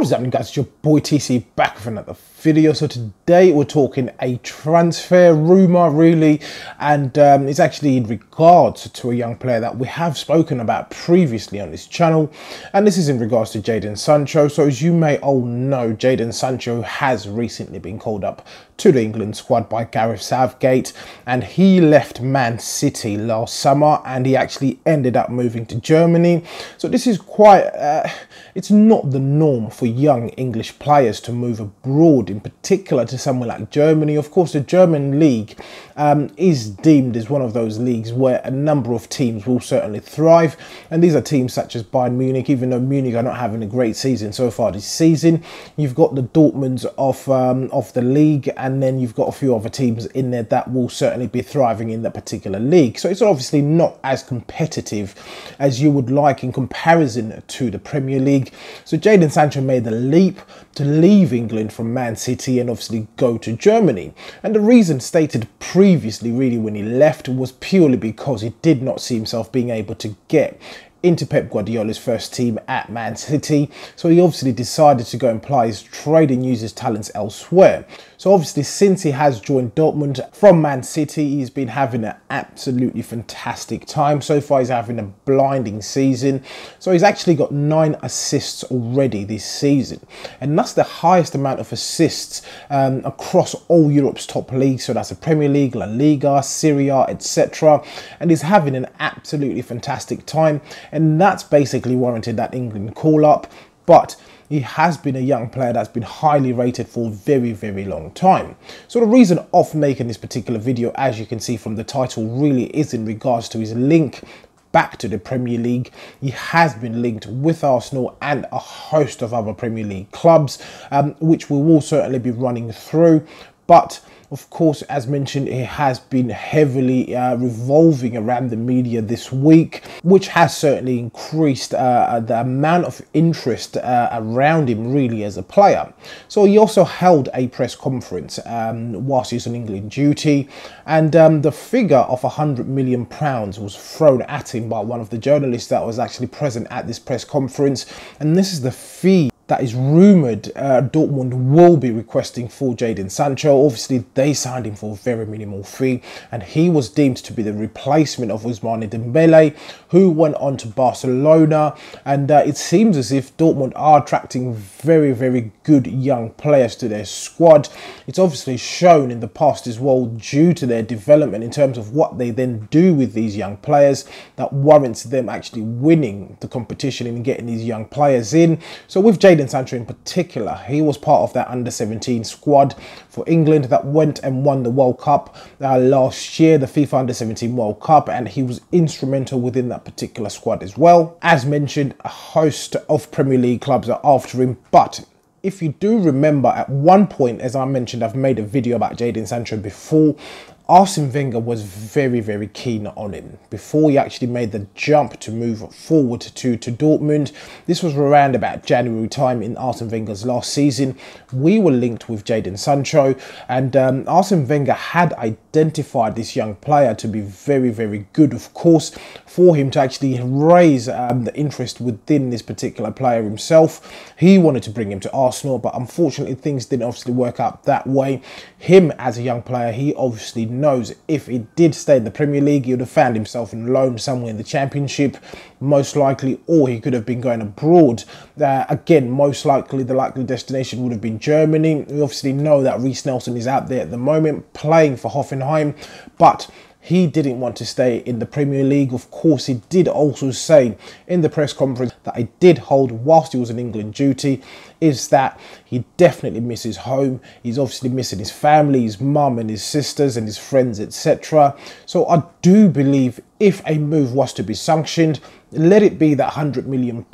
What's happening, guys? It's your boy TC back with another video. So today we're talking a transfer rumour really, and it's actually in regards to a young player that we have spoken about previously on this channel, and this is in regards to Jadon Sancho. So as you may all know, Jadon Sancho has recently been called up to the England squad by Gareth Southgate, and he left Man City last summer and he actually ended up moving to Germany. So this is quite it's not the norm for young English players to move abroad, in particular to somewhere like Germany. Of course, the German league is deemed as one of those leagues where a number of teams will certainly thrive, and these are teams such as Bayern Munich. Even though Munich are not having a great season so far this season, you've got the Dortmunds of the league, and then you've got a few other teams in there that will certainly be thriving in that particular league. So it's obviously not as competitive as you would like in comparison to the Premier League. So Jadon Sancho made the leap to leave England from Man City and obviously go to Germany. And the reason stated previously really when he left was purely because he did not see himself being able to get into Pep Guardiola's first team at Man City. So he obviously decided to go and ply his trade and use his talents elsewhere. So obviously since he has joined Dortmund from Man City, he's been having an absolutely fantastic time. So far he's having a blinding season. So he's actually got 9 assists already this season, and that's the highest amount of assists across all Europe's top leagues. So that's the Premier League, La Liga, Serie A, etc. And he's having an absolutely fantastic time, and that's basically warranted that England call up. But he has been a young player that's been highly rated for a very, very long time. So the reason of making this particular video, as you can see from the title, really is in regards to his link back to the Premier League. He has been linked with Arsenal and a host of other Premier League clubs, which we will certainly be running through. But of course, as mentioned, it has been heavily revolving around the media this week, which has certainly increased the amount of interest around him really as a player. So he also held a press conference whilst he was on England duty, and the figure of £100 million was thrown at him by one of the journalists that was actually present at this press conference. And this is the fee that is rumoured Dortmund will be requesting for Jadon Sancho. Obviously, they signed him for a very minimal fee, and he was deemed to be the replacement of Ousmane Dembele, who went on to Barcelona. And it seems as if Dortmund are attracting very, very good young players to their squad. It's obviously shown in the past as well, due to their development in terms of what they then do with these young players, that warrants them actually winning the competition and getting these young players in. So with Jadon Sancho in particular, he was part of that under-17 squad for England that went and won the World Cup last year, the FIFA Under-17 World Cup, and he was instrumental within that particular squad as well. As mentioned, a host of Premier League clubs are after him, but if you do remember, at one point, as I mentioned, I've made a video about Jadon Sancho before, Arsene Wenger was very, very keen on him before he actually made the jump to move forward to Dortmund. This was around about January time in Arsene Wenger's last season. We were linked with Jadon Sancho, and Arsene Wenger had identified this young player to be very, very good, of course, for him to actually raise the interest within this particular player himself. He wanted to bring him to Arsenal, but unfortunately things didn't obviously work out that way. Him as a young player, he obviously knows if he did stay in the Premier League, he would have found himself on loan somewhere in the Championship, most likely, or he could have been going abroad. Again, most likely the likely destination would have been Germany. We obviously know that Reiss Nelson is out there at the moment playing for Hoffenheim, but he didn't want to stay in the Premier League. Of course, he did also say in the press conference that he did hold whilst he was in England duty, is that he definitely misses home. He's obviously missing his family, his mum and his sisters and his friends, etc. So I do believe if a move was to be sanctioned, let it be that £100 million,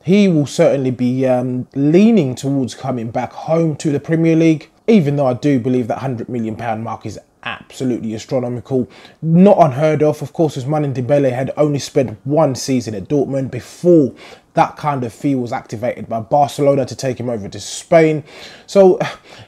he will certainly be leaning towards coming back home to the Premier League, even though I do believe that £100 million mark is absolutely astronomical, not unheard of. Of course, Ousmane Dembele had only spent 1 season at Dortmund before that kind of fee was activated by Barcelona to take him over to Spain. So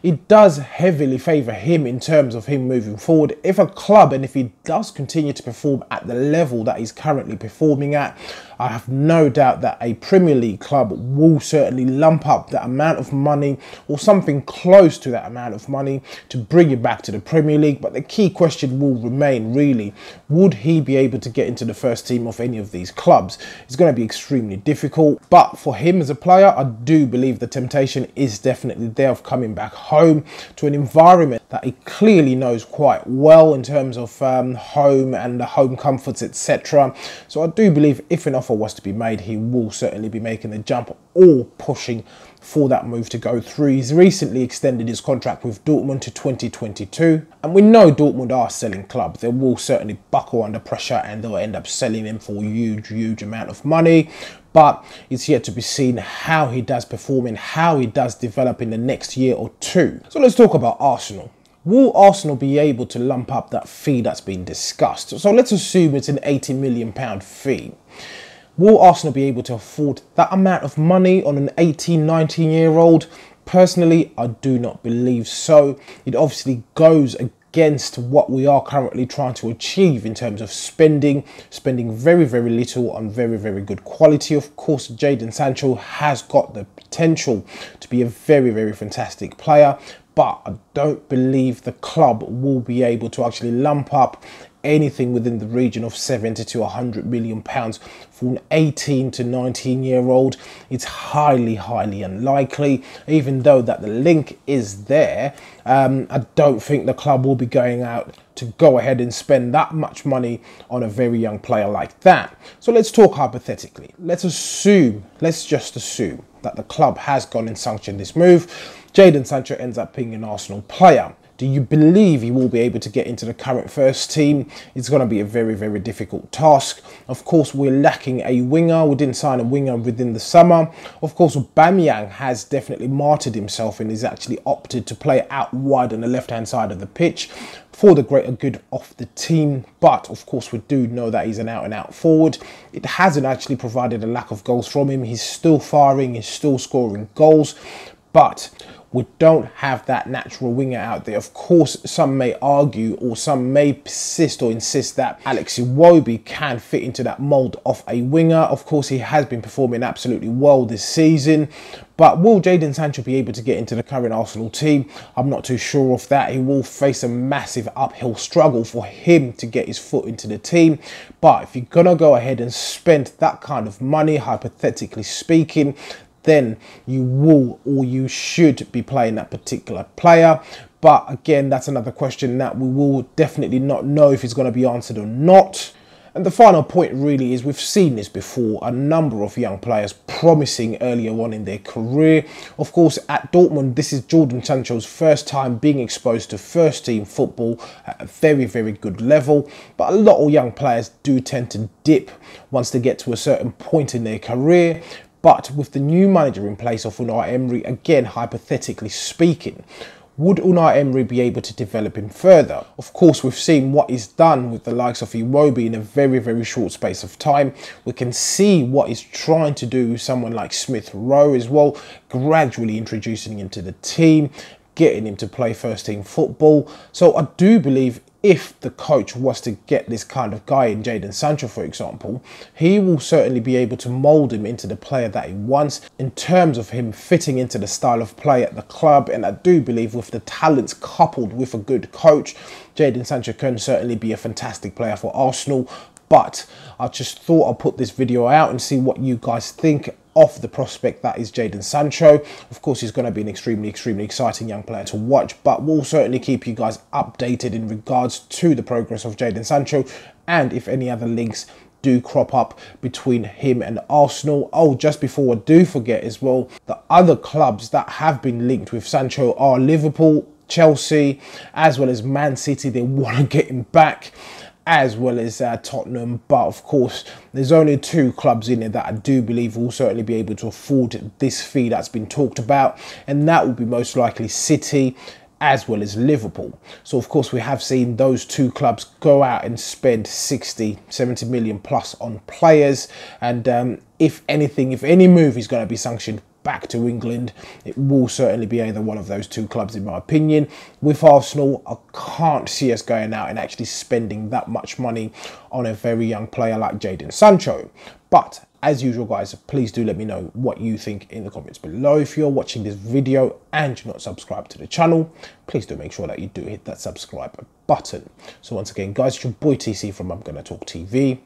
it does heavily favour him in terms of him moving forward. If a club, and if he does continue to perform at the level that he's currently performing at, I have no doubt that a Premier League club will certainly lump up that amount of money or something close to that amount of money to bring him back to the Premier League. But the key question will remain, really, would he be able to get into the first team of any of these clubs? It's going to be extremely difficult. But for him as a player, I do believe the temptation is definitely there of coming back home to an environment that he clearly knows quite well in terms of home and the home comforts, etc. So I do believe if an offer was to be made, he will certainly be making the jump or pushing for that move to go through. He's recently extended his contract with Dortmund to 2022, and we know Dortmund are a selling club. They will certainly buckle under pressure and they'll end up selling him for a huge amount of money. But it's yet to be seen how he does perform and how he does develop in the next year or two. So let's talk about Arsenal. Will Arsenal be able to lump up that fee that's been discussed? So let's assume it's an £80 million fee. Will Arsenal be able to afford that amount of money on an 18, 19-year-old? Personally, I do not believe so. It obviously goes against what we are currently trying to achieve in terms of spending very little on very good quality. Of course, Jadon Sancho has got the potential to be a very fantastic player, but I don't believe the club will be able to actually lump up anything within the region of 70 to 100 million pounds for an 18 to 19-year-old. It's highly unlikely. Even though that the link is there, I don't think the club will be going out to go ahead and spend that much money on a very young player like that. So let's talk hypothetically. Let's just assume that the club has gone and sanctioned this move. Jadon Sancho ends up being an Arsenal player. Do you believe he will be able to get into the current first team? It's going to be a very difficult task. Of course, we're lacking a winger. We didn't sign a winger within the summer. Of course, Aubameyang has definitely martyred himself and is actually opted to play out wide on the left-hand side of the pitch for the greater good of the team. But of course, we do know that he's an out-and-out forward. It hasn't actually provided a lack of goals from him. He's still firing, he's still scoring goals, but we don't have that natural winger out there. Of course, some may argue or some may persist or insist that Alex Iwobi can fit into that mould of a winger. Of course, he has been performing absolutely well this season. But will Jadon Sancho be able to get into the current Arsenal team? I'm not too sure of that. He will face a massive uphill struggle for him to get his foot into the team. But if you're going to go ahead and spend that kind of money, hypothetically speaking, then you will or you should be playing that particular player. But again, that's another question that we will definitely not know if it's going to be answered or not. And the final point really is we've seen this before, a number of young players promising earlier on in their career. Of course, at Dortmund, this is Jadon Sancho's first time being exposed to first team football at a very good level. But a lot of young players do tend to dip once they get to a certain point in their career. But with the new manager in place of Unai Emery, again, hypothetically speaking, would Unai Emery be able to develop him further? Of course, we've seen what he's done with the likes of Iwobi in a very short space of time. We can see what he's trying to do with someone like Smith Rowe as well, gradually introducing him to the team, getting him to play first team football. So I do believe if the coach was to get this kind of guy in Jadon Sancho, for example, he will certainly be able to mould him into the player that he wants in terms of him fitting into the style of play at the club. And I do believe with the talents coupled with a good coach, Jadon Sancho can certainly be a fantastic player for Arsenal. But I just thought I'd put this video out and see what you guys think of the prospect that is Jadon Sancho. Of course, he's going to be an extremely exciting young player to watch, but we'll certainly keep you guys updated in regards to the progress of Jadon Sancho and if any other links do crop up between him and Arsenal. Oh, just before I do forget as well, the other clubs that have been linked with Sancho are Liverpool, Chelsea, as well as Man City. They want to get him back, as well as Tottenham. But of course, there's only two clubs in it that I do believe will certainly be able to afford this fee that's been talked about, and that will be most likely City as well as Liverpool. So of course, we have seen those two clubs go out and spend 60, 70 million plus on players, and if anything, if any move is going to be sanctioned back to England, it will certainly be either one of those two clubs, in my opinion. With Arsenal, I can't see us going out and actually spending that much money on a very young player like Jadon Sancho. But as usual, guys, please do let me know what you think in the comments below. If you're watching this video and you're not subscribed to the channel, please do make sure that you do hit that subscribe button. So once again, guys, it's your boy TC from I'm Gonna Talk TV,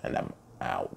and I'm out.